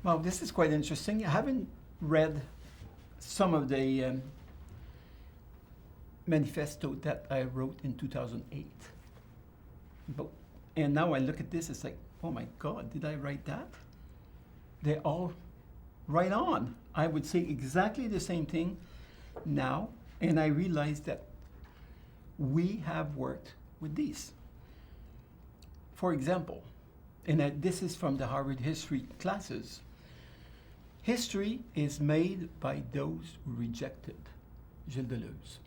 Well, this is quite interesting. I haven't read some of the manifesto that I wrote in 2008. But, and now I look at this, it's like, oh my God, did I write that? They're all right on. I would say exactly the same thing now, and I realize that we have worked with these. For example, and this is from the Harvard history classes, history is made by those who rejected. Gilles Deleuze.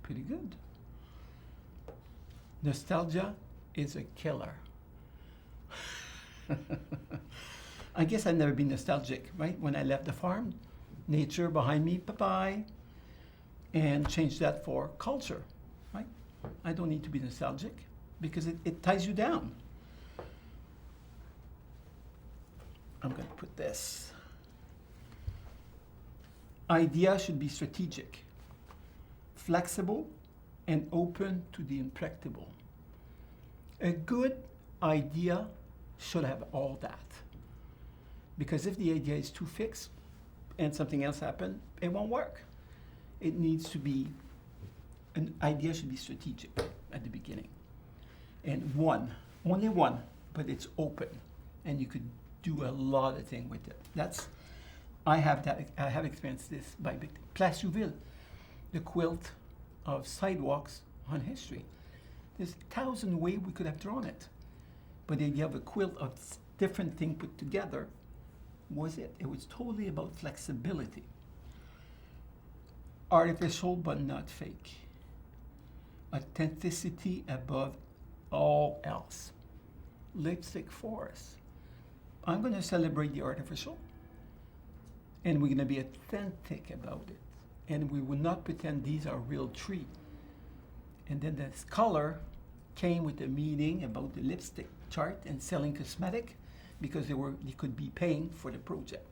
Pretty good. Nostalgia is a killer. I guess I've never been nostalgic, right? When I left the farm, nature behind me, bye-bye, and change that for culture, right? I don't need to be nostalgic because it ties you down. I'm going to put this. Idea should be strategic, flexible, and open to the impracticable. A good idea should have all that. Because if the idea is too fixed and something else happens, it won't work. It needs to be, an idea should be strategic at the beginning. And only one, but it's open. And you could do a lot of things with it. I have experienced this by Place Jouville, the quilt of sidewalks on history. There's 1,000 ways we could have drawn it. But the idea of a quilt of different things put together was it. It was totally about flexibility. Artificial but not fake. Authenticity above all else. Lipstick forest. I'm going to celebrate the artificial, and we're going to be authentic about it. And we will not pretend these are real tree. And then this color came with a meeting about the lipstick chart and selling cosmetic because they could be paying for the project.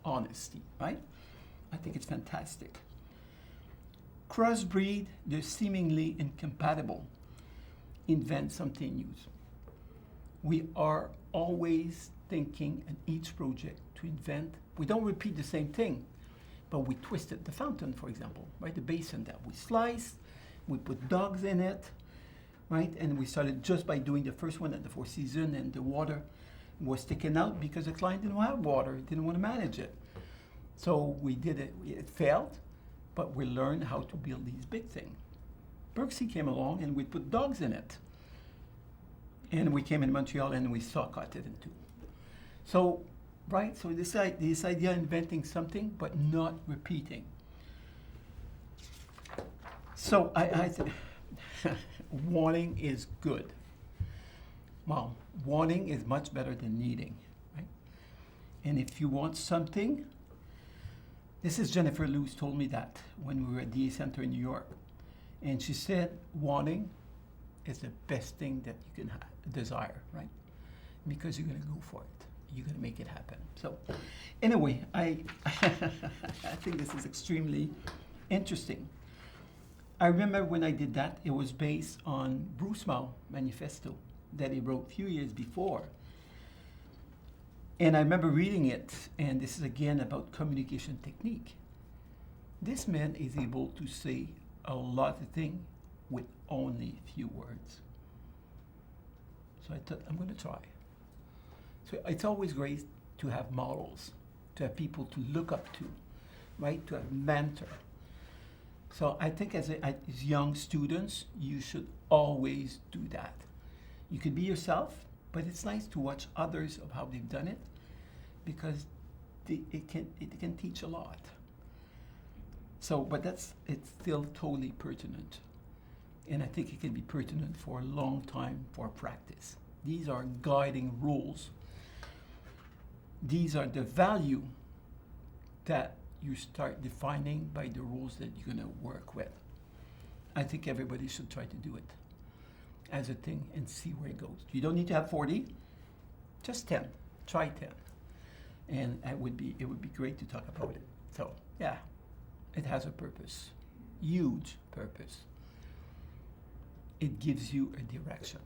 Honesty, right? I think it's fantastic. Crossbreed the seemingly incompatible. Invent something new. We are always thinking in each project to invent. We don't repeat the same thing, but we twisted the fountain, for example, right? The basin that we sliced, we put dogs in it, right? And we started just by doing the first one at the Four Seasons, and the water was sticking out because the client didn't have water, didn't want to manage it. So we did it, it failed, but we learned how to build these big things. Berksey came along and we put dogs in it. And we came in Montreal and we saw cut it in two. So, right, so this idea of inventing something but not repeating. So wanting is good. Well, wanting is much better than needing, right? And if you want something, this is Jennifer Lewis told me that when we were at DA Center in New York. And she said, wanting is the best thing that you can desire, right? Because you're going to go for it. You're going to make it happen. So anyway, I think this is extremely interesting. I remember when I did that, it was based on Bruce Mao Manifesto that he wrote a few years before. And I remember reading it, and this is again about communication technique. This man is able to say a lot of things with only a few words. So I thought, I'm going to try. So it's always great to have models, to have people to look up to, right? To have mentor. So I think as young students, you should always do that. You could be yourself, but it's nice to watch others of how they've done it, because it can teach a lot. So, but it's still totally pertinent. And I think it can be pertinent for a long time for practice. These are guiding rules. These are the value that you start defining by the rules that you're going to work with. I think everybody should try to do it as a thing and see where it goes. You don't need to have 40, just 10. Try 10. And it would be great to talk about it. So, yeah, it has a purpose, huge purpose. It gives you a direction.